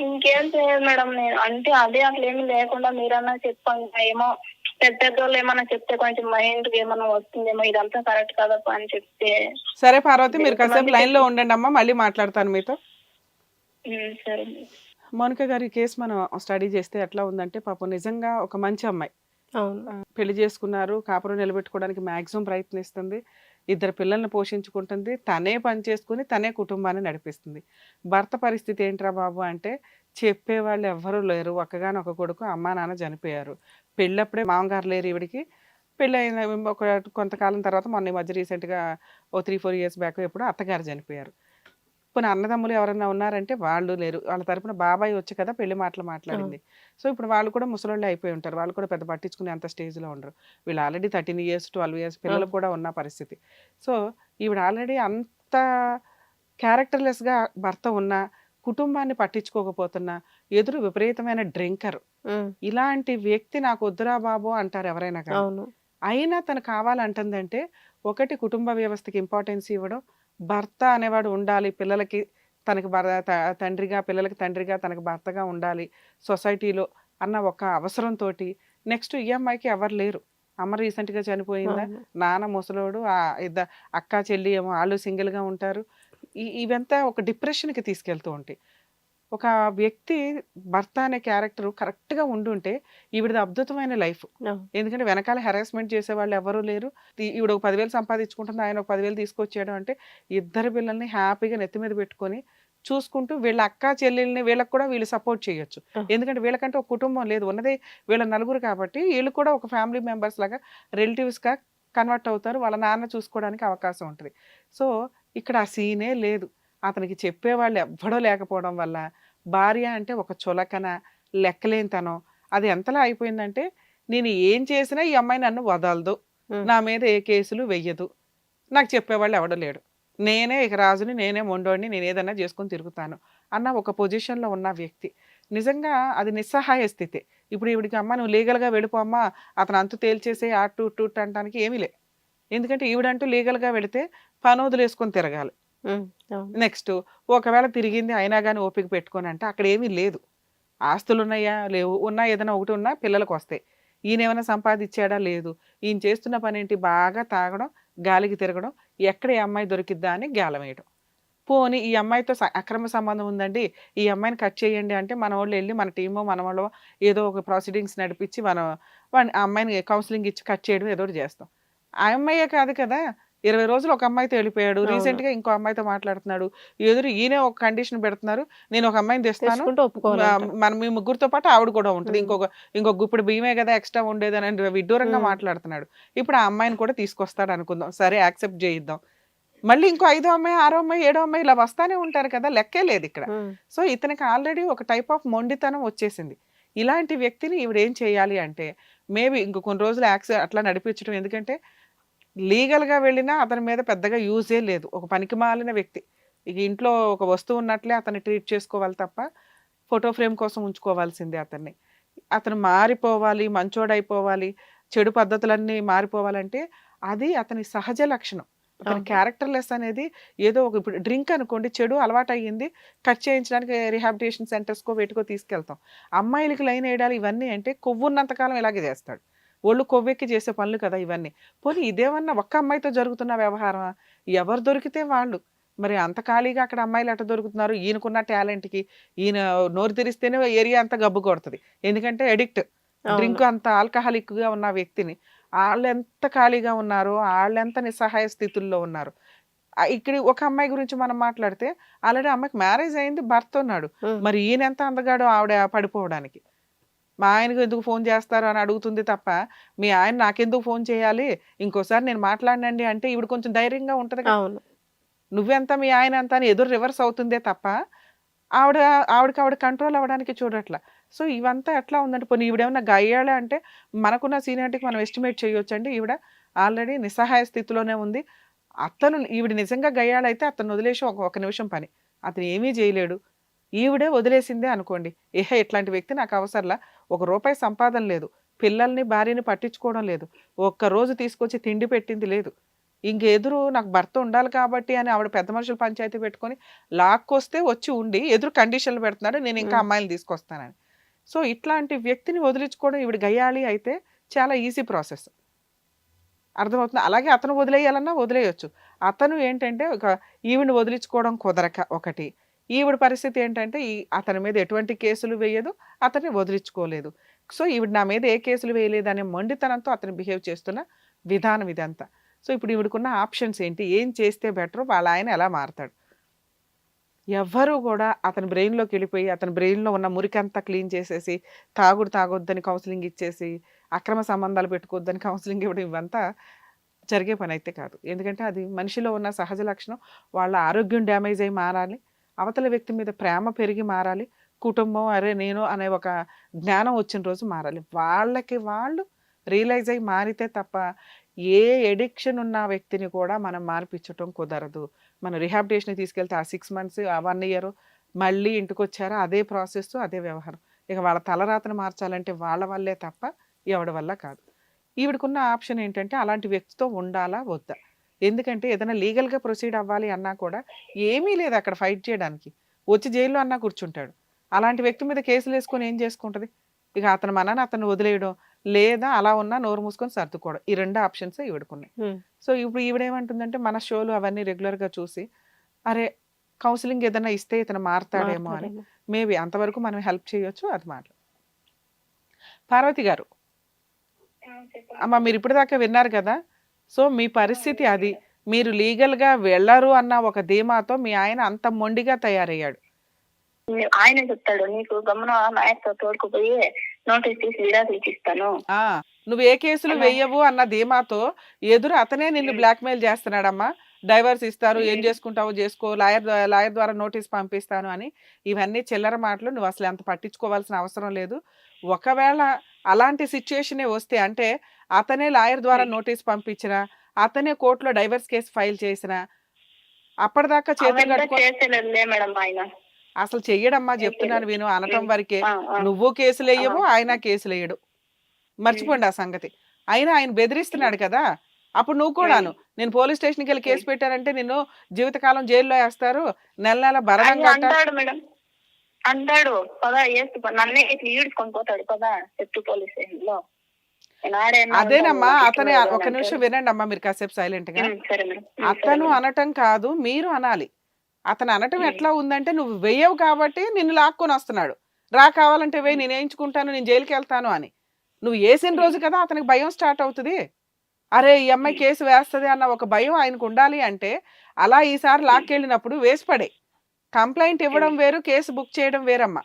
ఇంకేం చేయదు మేడం, నేను అంటే అదే అట్లా ఏమి లేకుండా మీరన్నా చెప్పండి, ఏమో పెద్దోళ్ళు ఏమన్నా చెప్తే కొంచెం మైండ్ ఏమన్నా వస్తుందేమో, ఇదంతా కరెక్ట్ కదప్ప అని చెప్తే. సరే పార్వతి, మీరు కాసేపు లైన్ లో ఉండండి అమ్మా, మళ్ళీ మాట్లాడతాను మీతో. సరే. మౌనిక గారి కేసు మనం స్టడీ చేస్తే ఎట్లా ఉందంటే, పాపం నిజంగా ఒక మంచి అమ్మాయి, అవును. పెళ్లి చేసుకున్నారు, కాపురం నిలబెట్టుకోవడానికి మాక్సిమం ప్రయత్నిస్తుంది, 2 పిల్లల్ని పోషించుకుంటుంది, తనే పని చేసుకుని తనే కుటుంబాన్ని నడిపిస్తుంది. భర్త పరిస్థితి ఏంట్రా బాబు అంటే చెప్పేవాళ్ళు ఎవ్వరూ లేరు, ఒక్కగానొక కొడుకు, అమ్మా నాన్న చనిపోయారు, పెళ్ళప్పుడే మామగారు లేరు ఈవిడికి, పెళ్ళి అయిన ఒక కొంతకాలం తర్వాత మొన్న ఈ మధ్య రీసెంట్గా ఓ 3-4 ఇయర్స్ బ్యాక్ ఎప్పుడు అత్తగారు చనిపోయారు. ఇప్పుడు అన్నదమ్ములు ఎవరన్నా ఉన్నారంటే వాళ్ళు లేరు, వాళ్ళ తరపున బాబాయ్ వచ్చి కదా పెళ్లి మాటలు మాట్లాడింది. సో ఇప్పుడు వాళ్ళు కూడా ముసలోళ్ళు అయిపోయి ఉంటారు, వాళ్ళు కూడా పెద్ద పట్టించుకునే అంత స్టేజ్లో ఉండరు. వీళ్ళు ఆల్రెడీ 13 ఇయర్స్ 12 ఇయర్స్ పిల్లలు కూడా ఉన్న పరిస్థితి. సో ఈవిడ ఆల్రెడీ అంత క్యారెక్టర్లెస్గా భర్త ఉన్నా, కుటుంబాన్ని పట్టించుకోకపోతున్నా, ఎదురు విపరీతమైన డ్రింకర్, ఇలాంటి వ్యక్తి నాకు వద్దురా బాబు అంటారు ఎవరైనా కానీ. అయినా తను కావాలంటుందంటే ఒకటి కుటుంబ వ్యవస్థకి ఇంపార్టెన్స్ ఇవ్వడం, భర్త అనేవాడు ఉండాలి, పిల్లలకి తనకి తండ్రిగా, పిల్లలకి తండ్రిగా, తనకి భర్తగా ఉండాలి సొసైటీలో అన్న ఒక అవసరంతో. నెక్స్ట్ ఈ అమ్మాయికి ఎవరు లేరు, అమ్మ రీసెంట్గా చనిపోయిందా, నాన్న ముసలోడు, అక్క చెల్లి ఏమో వాళ్ళు సింగిల్గా ఉంటారు. ఇవంతా ఒక డిప్రెషన్కి తీసుకెళ్తూ ఉంటాయి. ఒక వ్యక్తి భర్త అనే క్యారెక్టర్ కరెక్ట్గా ఉండుంటే ఈవిడది అద్భుతమైన లైఫ్. ఎందుకంటే వెనకాల హెరాస్మెంట్ చేసే వాళ్ళు ఎవరూ లేరు, ఈవిడ ఒక 10,000 సంపాదించుకుంటుంది, ఆయన ఒక 10,000 తీసుకొచ్చేయడం అంటే 2 పిల్లల్ని హ్యాపీగా నెత్తి మీద పెట్టుకొని చూసుకుంటూ వీళ్ళ అక్క చెల్లెల్ని వీళ్ళకి కూడా వీళ్ళు సపోర్ట్ చేయొచ్చు. ఎందుకంటే వీళ్ళకంటే ఒక కుటుంబం లేదు, ఉన్నదే వీళ్ళ నలుగురు కాబట్టి వీళ్ళు కూడా ఒక ఫ్యామిలీ మెంబర్స్ లాగా రిలేటివ్స్గా కన్వర్ట్ అవుతారు, వాళ్ళ నాన్న చూసుకోవడానికి అవకాశం ఉంటుంది. సో ఇక్కడ ఆ సీనే లేదు, అతనికి చెప్పేవాళ్ళు ఎవ్వడో లేకపోవడం వల్ల భార్య అంటే ఒక చులకన, లెక్కలేనితనం, అది ఎంతలా అయిపోయిందంటే నేను ఏం చేసినా ఈ అమ్మాయి నన్ను వదలదు, నా మీద ఏ కేసులు వెయ్యదు, నాకు చెప్పేవాళ్ళు ఎవడో లేడు, నేనే ఇక రాజుని, నేనే మొండోడిని, నేను ఏదైనా చేసుకొని తిరుగుతాను అన్న ఒక పొజిషన్లో ఉన్న వ్యక్తి. నిజంగా అది నిస్సహాయ స్థితి. ఇప్పుడు ఈవిడికి అమ్మ నువ్వు లీగల్గా వెళ్ళిపోమ్మా, అతను అంతు తేల్చేసే టూట్ అనడానికి ఏమీ లే, ఎందుకంటే ఈవిడంటూ లీగల్గా వెళితే పనోదులు వేసుకొని తిరగాలి. నెక్స్ట్ ఒకవేళ తిరిగింది అయినా కానీ ఓపిక పెట్టుకొని అంటే అక్కడ ఏమీ లేదు, ఆస్తులు ఉన్నాయా లేవు, ఉన్నా ఏదైనా ఒకటి ఉన్నా పిల్లలకు వస్తాయి, ఈయన ఏమైనా సంపాదించాడా లేదు, ఈయన చేస్తున్న పని ఏంటి బాగా తాగడం, గాలికి తిరగడం, ఎక్కడ ఈ అమ్మాయి దొరికిద్దా అని గాలం వేయడం. పోనీ ఈ అమ్మాయితో అక్రమ సంబంధం ఉందండి, ఈ అమ్మాయిని కట్ చేయండి అంటే మన వాళ్ళు వెళ్ళి మన టీమో మన వాళ్ళు ఏదో ఒక ప్రొసీడింగ్స్ నడిపించి మనం ఆ అమ్మాయిని కౌన్సిలింగ్ ఇచ్చి కట్ చేయడం ఏదో చేస్తాం. ఆ అమ్మాయే కాదు కదా, 20 రోజులు ఒక అమ్మాయితో వెళ్ళిపోయాడు, రీసెంట్ గా ఇంకో అమ్మాయితో మాట్లాడుతున్నాడు, ఎదురు ఈయనే ఒక కండిషన్ పెడుతున్నారు, నేను ఒక అమ్మాయిని తెస్తాను, మీ ముగ్గురితో పాటు ఆవిడ కూడా ఉంటుంది, ఇంకొక గుప్పుడు బియ్యమే కదా ఎక్స్ట్రా ఉండేది అని విడ్డూరంగా మాట్లాడుతున్నాడు. ఇప్పుడు ఆ అమ్మాయిని కూడా తీసుకొస్తాడు అనుకుందాం, సరే యాక్సెప్ట్ చేయిద్దాం, మళ్ళీ ఇంకో 5వ అమ్మాయి 6వ అమ్మాయి 7వ అమ్మాయి ఇలా వస్తానే ఉంటారు కదా, లెక్కే లేదు ఇక్కడ. సో ఇతనికి ఆల్రెడీ ఒక టైప్ ఆఫ్ మొండితనం వచ్చేసింది. ఇలాంటి వ్యక్తిని ఈవిడ ఏం చేయాలి అంటే మేబీ ఇంకో కొన్ని రోజులు అట్లా నడిపించడం. ఎందుకంటే లీగల్గా వెళ్ళినా అతని మీద పెద్దగా యూజే లేదు. ఒక పనికి మాలిన వ్యక్తి, ఇక ఇంట్లో ఒక వస్తువు ఉన్నట్లే అతన్ని ట్రీట్ చేసుకోవాలి తప్ప ఫోటో ఫ్రేమ్ కోసం ఉంచుకోవాల్సిందే అతన్ని. అతను మారిపోవాలి, మంచోడైపోవాలి, చెడు పద్ధతులన్నీ మారిపోవాలంటే అది అతని సహజ లక్షణం. అతని క్యారెక్టర్లెస్ అనేది ఏదో ఒక, ఇప్పుడు డ్రింక్ అనుకోండి, చెడు అలవాటు అయ్యింది, కట్ చేయించడానికి రిహాబిలిటేషన్ సెంటర్స్కో వేటుకో తీసుకెళ్తాం. అమ్మాయిలకి లైన్ వేయడాలు ఇవన్నీ అంటే కొవ్వున్నంతకాలం ఇలాగే చేస్తాడు. ఒళ్ళు కొవ్వెక్కి చేసే పనులు కదా ఇవన్నీ. పోనీ ఇదేమన్నా ఒక్క అమ్మాయితో జరుగుతున్న వ్యవహారమా? ఎవరు దొరికితే వాళ్ళు. మరి అంత ఖాళీగా అక్కడ అమ్మాయిలు ఎట్ట దొరుకుతున్నారు? ఈయనకున్న టాలెంట్కి ఈయన నోరు తెరిస్తేనే ఏరియా అంతా గబ్బు కొడుతుంది. ఎందుకంటే ఎడిక్ట్, డ్రింక్ అంత ఆల్కహాలిక్గా ఉన్న వ్యక్తిని వాళ్ళు ఎంత ఖాళీగా ఉన్నారో, వాళ్ళు ఎంత నిస్సహాయ స్థితుల్లో ఉన్నారు. ఇక్కడ ఒక అమ్మాయి గురించి మనం మాట్లాడితే ఆల్రెడీ అమ్మాయికి మ్యారేజ్ అయింది, భర్త ఉన్నాడు. మరి ఈయన ఎంత అందగాడో ఆవిడ పడిపోవడానికి. మా ఆయనకు ఎందుకు ఫోన్ చేస్తారు అని అడుగుతుంది తప్ప, మీ ఆయన నాకెందుకు ఫోన్ చేయాలి, ఇంకోసారి నేను మాట్లాడినండి అంటే ఈవిడ కొంచెం ధైర్యంగా ఉంటది కదా. నువ్వెంత మీ ఆయన ఎంత అని ఎదురు రివర్స్ అవుతుందే తప్ప ఆవిడ కంట్రోల్ అవ్వడానికి చూడట్లా. సో ఇవంతా ఎట్లా ఉందంటే, పోనీ ఈవిడేమన్నా గయ్యాళే అంటే మనకున్న సీనియారిటీకి మనం ఎస్టిమేట్ చేయొచ్చండి. ఈవిడ ఆల్రెడీ నిస్సహాయ స్థితిలోనే ఉంది. ఈవిడ నిజంగా గయ్యాళైతే అతను వదిలేసి ఒక నిమిషం పని, అతను ఏమీ చేయలేడు. ఈవిడే వదిలేసిందే అనుకోండి, ఇట్లాంటి వ్యక్తి నాకు అవసరంలా, ₹1 సంపాదన లేదు, పిల్లల్ని భార్యని పట్టించుకోవడం లేదు, ఒక్కరోజు తీసుకొచ్చి తిండి పెట్టింది లేదు, ఇంకెదురు నాకు భర్త ఉండాలి కాబట్టి అని ఆవిడ పెద్ద మనుషులు పంచాయతీ పెట్టుకొని లాక్కొస్తే వచ్చి ఉండి ఎదురు కండిషన్లు పెడుతున్నాడు, నేను ఇంకా అమ్మాయిలు తీసుకొస్తానని. సో ఇట్లాంటి వ్యక్తిని వదిలించుకోవడం ఈవిడ గయ్యాళి అయితే చాలా ఈజీ ప్రాసెస్. అర్థమవుతుంది. అలాగే అతను వదిలేయాలన్నా వదిలేయచ్చు. అతను ఏంటంటే ఈవిని వదిలించుకోవడం కుదరక ఒకటి, ఈవిడ పరిస్థితి ఏంటంటే అతని మీద ఎటువంటి కేసులు వేయదు, అతన్ని వదిలించుకోలేదు. సో ఈవిడ నా మీద ఏ కేసులు వేయలేదు అనే మొండితనంతో అతను బిహేవ్ చేస్తున్న విధానం ఇదంతా. సో ఇప్పుడు ఈవిడకున్న ఆప్షన్స్ ఏంటి, ఏం చేస్తే బెటర్, వాళ్ళ ఆయన ఎలా మారతాడు? ఎవ్వరూ కూడా అతని బ్రెయిన్లోకి వెళ్ళిపోయి అతని బ్రెయిన్లో ఉన్న మురికంతా క్లీన్ చేసేసి తాగొద్దని కౌన్సిలింగ్ ఇచ్చేసి అక్రమ సంబంధాలు పెట్టుకోవద్దని కౌన్సిలింగ్ ఇవ్వడం ఇవంతా జరిగే పని అయితే కాదు. ఎందుకంటే అది మనిషిలో ఉన్న సహజ లక్షణం. వాళ్ళ ఆరోగ్యం డ్యామేజ్ అయి మారాలి, అవతల వ్యక్తి మీద ప్రేమ పెరిగి మారాలి, కుటుంబం అరే నేను అనే ఒక జ్ఞానం వచ్చిన రోజు మారాలి. వాళ్ళకి వాళ్ళు రియలైజ్ అయి మారితే తప్ప ఏ ఎడిక్షన్ ఉన్న వ్యక్తిని కూడా మనం మార్పించటం కుదరదు. మనం రిహాబిలిటేషన్కి తీసుకెళ్తే ఆ 6 months 1 year మళ్ళీ ఇంటికి వచ్చారా అదే ప్రాసెస్, అదే వ్యవహారం. ఇక వాళ్ళ తలరాతను మార్చాలంటే వాళ్ళ వల్లే తప్ప ఎవడి వల్ల కాదు. ఈవిడకున్న ఆప్షన్ ఏంటంటే అలాంటి వ్యక్తితో ఉండాలా వద్దా. ఎందుకంటే ఏదైనా లీగల్గా ప్రొసీడ్ అవ్వాలి అన్నా కూడా ఏమీ లేదు అక్కడ ఫైట్ చేయడానికి, వచ్చి జైల్లో అన్నా కూర్చుంటాడు. అలాంటి వ్యక్తి మీద కేసులు వేసుకొని ఏం చేసుకుంటుంది? ఇక అతను మనని అతను వదిలేయడం, లేదా అలా ఉన్నా నోరు మూసుకొని సర్దుకోవడం, ఈ 2 ఆప్షన్స్ ఈవిడకున్నాయి. సో ఇప్పుడు ఈవిడేమంటుందంటే మన షోలు అవన్నీ రెగ్యులర్గా చూసి అరే కౌన్సిలింగ్ ఏదైనా ఇస్తే ఇతను మారతాడేమో అని, మేబీ అంతవరకు మనం హెల్ప్ చేయొచ్చు. అది మాట. పార్వతి గారు, అమ్మ మీరు ఇప్పటిదాకా విన్నారు కదా. సో మీ పరిస్థితి అది, మీరు లీగల్గా వెళ్ళరు అన్న ఒక ధీమాతో మీ ఆయన అంత మొండిగా తయారయ్యాడు. ఆయన చెప్తాడు నీకు గమన నాయకుతో తోడుకుపోయి నోటీస్ తీసి విడాకులు ఇస్తాను, నువ్వు ఏ కేసులు వేయవు అన్న ధీమాతో ఎదురు అతనే నిన్ను బ్లాక్మెయిల్ చేస్తున్నాడమ్మా. డైవర్స్ ఇస్తారు, ఏం చేసుకుంటావో చేసుకో, లాయర్ ద్వారా నోటీస్ పంపిస్తాను అని. ఇవన్నీ చిల్లర మాటలు, నువ్వు అసలు ఎంత పట్టించుకోవాల్సిన అవసరం లేదు. ఒకవేళ అలాంటి సిచ్యుయేషనే వస్తే అంటే అతనే లాయర్ ద్వారా నోటీస్ పంపించినా, అతనే కోర్టులో డైవర్స్ కేసు ఫైల్ చేసినా అప్పటిదాకా చేతులు కట్టుకో. అసలు చెయ్యడమ్మా, చెప్తున్నాను విను, అనటం వరకే. నువ్వు కేసులు వేయవు, ఆయన కేసులు వేయడు, మర్చిపోండి ఆ సంగతి. అయినా ఆయన బెదిరిస్తున్నాడు కదా, అప్పుడు నువ్వు కూడాను నేను పోలీస్ స్టేషన్కి వెళ్ళి కేసు పెట్టానంటే నిన్ను జీవితకాలం జైల్లో వేస్తారు, నెల భరణం మేడం అంటాడు. పదా నన్నే ఇట్లా ఈడ్చుకొని పోతాడు పదా చెట్టు పోలీస్ స్టేషన్ లో. అదేనమ్మా అతనే. ఒక నిమిషం వినండి అమ్మా, మీరు కాసేపు సైలెంట్ గా. అతను అనటం కాదు, మీరు అనాలి. అతను అనటం ఎట్లా ఉందంటే నువ్వు వెయ్యవు కాబట్టి నిన్ను లాక్కొని వస్తున్నాడు, రా కావాలంటే వెయ్యి, నేను వేయించుకుంటాను, నేను జైలుకి వెళ్తాను అని. నువ్వు వేసిన రోజు కదా అతనికి భయం స్టార్ట్ అవుతుంది. అరే ఈ అమ్మాయి కేసు వేస్తుంది అన్న ఒక భయం ఆయనకు ఉండాలి. అంటే అలా ఈసారి లాక్కెళ్ళినప్పుడు వేసిపడే. కంప్లైంట్ ఇవ్వడం వేరు, కేసు బుక్ చేయడం వేరమ్మా.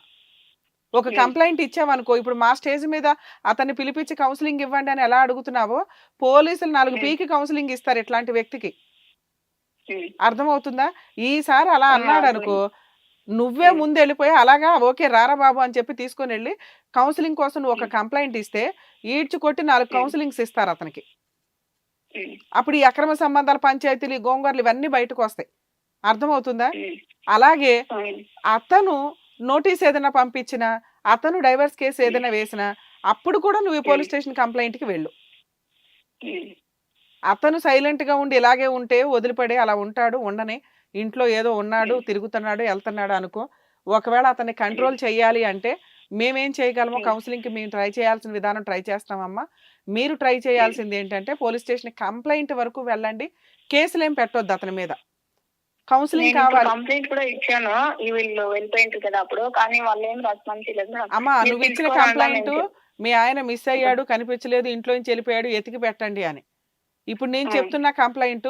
ఒక కంప్లైంట్ ఇచ్చావనుకో, ఇప్పుడు మా స్టేజ్ మీద అతన్ని పిలిపించి కౌన్సిలింగ్ ఇవ్వండి అని ఎలా అడుగుతున్నావో, పోలీసులు 4 పీకి కౌన్సిలింగ్ ఇస్తారు ఇట్లాంటి వ్యక్తికి. అర్థమవుతుందా? ఈసారి అలా అన్నాడు అనుకో, నువ్వే ముందు వెళ్ళిపోయి అలాగా ఓకే రారా బాబు అని చెప్పి తీసుకొని వెళ్ళి కౌన్సిలింగ్ కోసం నువ్వు ఒక కంప్లైంట్ ఇస్తే ఈడ్చి కొట్టి 4 కౌన్సిలింగ్స్ ఇస్తారు అతనికి. అప్పుడు ఈ అక్రమ సంబంధాల పంచాయతీలు, ఈ గోంగూరలు ఇవన్నీ బయటకు వస్తాయి. అర్థమవుతుందా? అలాగే అతను నోటీస్ ఏదైనా పంపించినా, అతను డైవర్స్ కేసు ఏదైనా వేసినా అప్పుడు కూడా నువ్వు ఈ పోలీస్ స్టేషన్ కంప్లైంట్ కి వెళ్ళు. అతను సైలెంట్ గా ఉండి ఇలాగే ఉంటే వదిలిపడే అలా ఉంటాడు, ఉండని ఇంట్లో ఏదో ఉన్నాడు, తిరుగుతున్నాడు, వెళ్తున్నాడు అనుకో. ఒకవేళ అతన్ని కంట్రోల్ చేయాలి అంటే మేమేం చేయగలమో కౌన్సిలింగ్ కి మేము ట్రై చేయాల్సిన విధానం ట్రై చేస్తామమ్మా. మీరు ట్రై చేయాల్సింది ఏంటంటే పోలీస్ స్టేషన్ కంప్లైంట్ వరకు వెళ్ళండి, కేసులు ఏం పెట్టొద్దు అతని మీద. కౌన్సిలింగ్ కావాలి. కంప్లైంట్ కూడా ఇచ్చాను, వీళ్ళు వెళ్ళిపోయింటారు కదా అప్పుడు, కానీ వాళ్ళు ఏం రెస్పాన్స్ లేదు. అమ్మా నువ్వు ఇచ్చిన కంప్లైంట్ మీ ఆయన మిస్ అయ్యాడు, కనిపించలేదు, ఇంట్లో నుంచి వెళ్ళిపోయాడు, ఎతికి పెట్టండి అని. ఇప్పుడు నేను చెప్తున్న కంప్లైంట్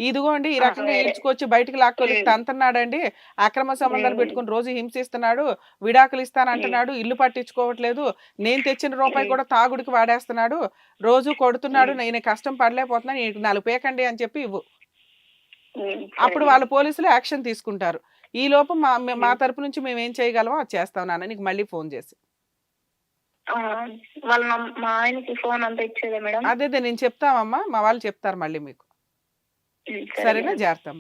ఇదిగోండి ఈ రకంగా ఈడ్చుకొచ్చి బయటికి లాక్కొని తంతున్నాడండి, అక్రమ సంబంధాలు పెట్టుకుని రోజు హింసిస్తున్నాడు, విడాకులు ఇస్తానంటున్నాడు, ఇల్లు పట్టించుకోవట్లేదు, నేను తెచ్చిన రూపాయి కూడా తాగుడికి వాడేస్తున్నాడు, రోజు కొడుతున్నాడు, నేను కష్టం పడలేకపోతున్నాను, 4 పేకండి అని చెప్పి ఇవ్వు. అప్పుడు వాళ్ళ పోలీసులు యాక్షన్ తీసుకుంటారు. ఈ లోపు మా తరపు నుంచి మేము ఏం చేయగలమో అది చేస్తాం నాన్న, నీకు మళ్ళీ ఫోన్ చేసి. మా ఆయనకి ఫోన్ అంతా ఇచ్చేదే మేడం. అదే నేను చెప్తామమ్మా, మా వాళ్ళు చెప్తారు మళ్ళీ మీకు. సరేనా? జాగ్రత్త.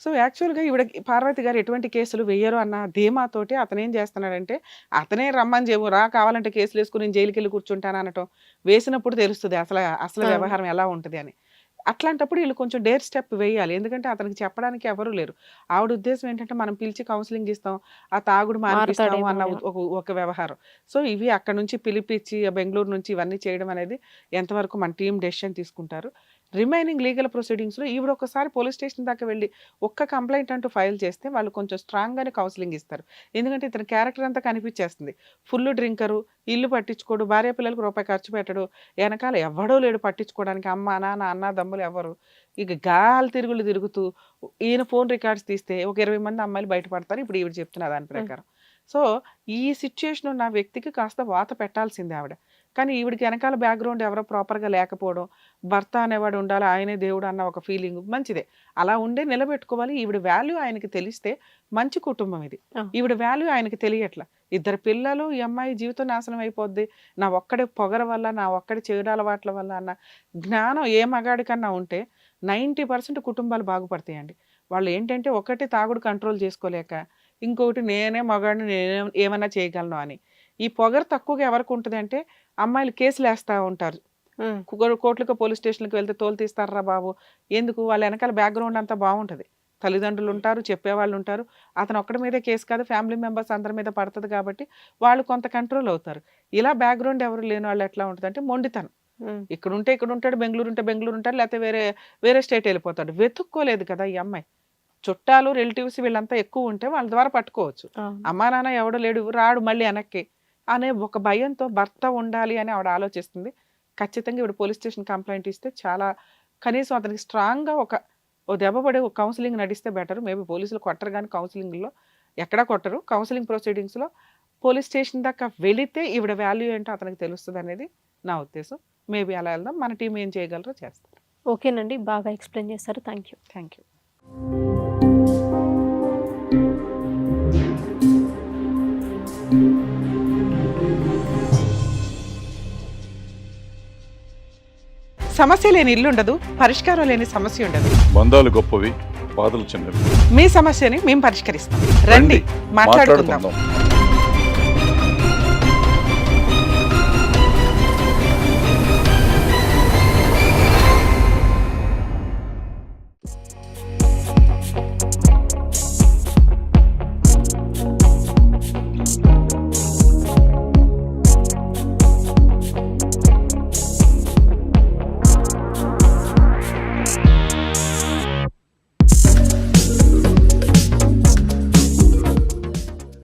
సో యాక్చువల్గా ఈవిడ పార్వతి గారు ఎటువంటి కేసులు వేయరు అన్న ధీమాతోటి అతను ఏం చేస్తున్నాడంటే, అతనే రమ్మని చెప్పు రా, కావాలంటే కేసులు వేసుకుని నేను జైలుకి వెళ్ళి కూర్చుంటాను అనటం. వేసినప్పుడు తెలుస్తుంది అసలు వ్యవహారం ఎలా ఉంటుంది అని. అట్లాంటప్పుడు వీళ్ళు కొంచెం డేర్ స్టెప్ వేయాలి. ఎందుకంటే అతనికి చెప్పడానికి ఎవరు లేరు. ఆవిడ ఉద్దేశం ఏంటంటే మనం పిలిచి కౌన్సిలింగ్ ఇస్తాం, ఆ తాగుడు మానిపిస్తాము అన్న ఒక వ్యవహారం. సో ఇవి అక్కడ నుంచి పిలిపించి బెంగళూరు నుంచి ఇవన్నీ చేయడం అనేది ఎంతవరకు మన టీం డెసిషన్ తీసుకుంటారు. రిమైనింగ్ లీగల్ ప్రొసీడింగ్స్లో ఈవిడ ఒకసారి పోలీస్ స్టేషన్ దాకా వెళ్ళి ఒక్క కంప్లైంట్ అంటూ ఫైల్ చేస్తే వాళ్ళు కొంచెం స్ట్రాంగ్గానే కౌన్సిలింగ్ ఇస్తారు. ఎందుకంటే ఇతని క్యారెక్టర్ అంతా కనిపించేస్తుంది. ఫుల్ డ్రింకరు, ఇల్లు పట్టించుకోడు, భార్య పిల్లలకు రూపాయి ఖర్చు పెట్టడు, వెనకాల ఎవడో లేడు పట్టించుకోవడానికి, అమ్మ నాన్న అన్న దమ్ములు ఎవరు. ఇక గాలి తిరుగులు తిరుగుతూ ఈయన ఫోన్ రికార్డ్స్ తీస్తే ఒక 20 మంది అమ్మాయిలు బయటపడతారు. ఇప్పుడు ఈవిడ చెప్తున్న దాని ప్రకారం. సో ఈ సిచ్యుయేషన్ ఉన్న వ్యక్తికి కాస్త వాత పెట్టాల్సిందే ఆవిడ. కానీ ఈవిడికి వెనకాల బ్యాక్గ్రౌండ్ ఎవరో ప్రాపర్గా లేకపోవడం, భర్త అనేవాడు ఉండాలి, ఆయనే దేవుడు అన్న ఒక ఫీలింగ్ మంచిదే, అలా ఉండే నిలబెట్టుకోవాలి. ఈవిడ వాల్యూ ఆయనకి తెలిస్తే మంచి కుటుంబం ఇది. ఈవిడ వాల్యూ ఆయనకి తెలియట్లా. 2 పిల్లలు, ఈ అమ్మాయి జీవితం నాశనం అయిపోద్ది, నా ఒక్కడి పొగర వల్ల, నా ఒక్కడి చెడు అలవాట్ల వల్ల అన్న జ్ఞానం ఏ మగాడికన్నా ఉంటే 90% కుటుంబాలు బాగుపడతాయండి. వాళ్ళు ఏంటంటే ఒకటి తాగుడు కంట్రోల్ చేసుకోలేక, ఇంకొకటి నేనే మగాడిని, నేనే ఏమన్నా చేయగలను అని. ఈ పొగరు తక్కువగా ఎవరికి ఉంటుంది అంటే అమ్మాయిలు కేసులు వేస్తూ ఉంటారు. కోట్లకు పోలీస్ స్టేషన్కి వెళ్తే తోలు తీస్తారా బాబు, ఎందుకు? వాళ్ళ వెనకాల బ్యాక్గ్రౌండ్ అంతా బాగుంటుంది, తల్లిదండ్రులు ఉంటారు, చెప్పేవాళ్ళు ఉంటారు. అతను ఒక్కడి మీదే కేసు కాదు, ఫ్యామిలీ మెంబర్స్ అందరి మీద పడుతుంది కాబట్టి వాళ్ళు కొంత కంట్రోల్ అవుతారు. ఇలా బ్యాక్గ్రౌండ్ ఎవరు లేని వాళ్ళు ఎట్లా ఉంటుంది అంటే మొండితనం. ఇక్కడ ఉంటే ఇక్కడ ఉంటాడు, బెంగళూరు ఉంటే బెంగళూరు ఉంటాడు, లేకపోతే వేరే స్టేట్ వెళ్ళిపోతాడు. వెతుక్కోలేదు కదా ఈ అమ్మాయి. చుట్టాలు, రిలేటివ్స్ వీళ్ళంతా ఎక్కువ ఉంటే వాళ్ళ ద్వారా పట్టుకోవచ్చు. అమ్మా నాన్న ఎవడో లేడు, రాడు మళ్ళీ వెనక్కి అనే ఒక భయంతో భర్త ఉండాలి అని ఆవిడ ఆలోచిస్తుంది. ఖచ్చితంగా ఇప్పుడు పోలీస్ స్టేషన్ కంప్లైంట్ ఇస్తే చాలా, కనీసం అతనికి స్ట్రాంగ్గా ఓ దెబ్బ పడే ఒక కౌన్సిలింగ్ నడిస్తే బెటర్. మేబీ పోలీసులు కొట్టరు కానీ కౌన్సిలింగ్లో ఎక్కడా కొట్టరు. కౌన్సిలింగ్ ప్రొసీడింగ్స్లో పోలీస్ స్టేషన్ దాకా వెళితే ఈవిడ వాల్యూ ఏంటో అతనికి తెలుస్తుంది అనేది నా ఉద్దేశం. మేబీ అలా వెళ్దాం, మన టీం ఏం చేయగలరో చేస్తారు. ఓకేనండి, బాగా ఎక్స్ప్లెయిన్ చేస్తారు. Thank you. Thank you. సమస్య లేని ఇల్లు ఉండదు, పరిష్కారం లేని సమస్య ఉండదు. బంధాలు గొప్పవి, బాధలు చిన్నవి. మీ సమస్యని మేము పరిష్కరిస్తాం. రండి మాట్లాడుకుందాం.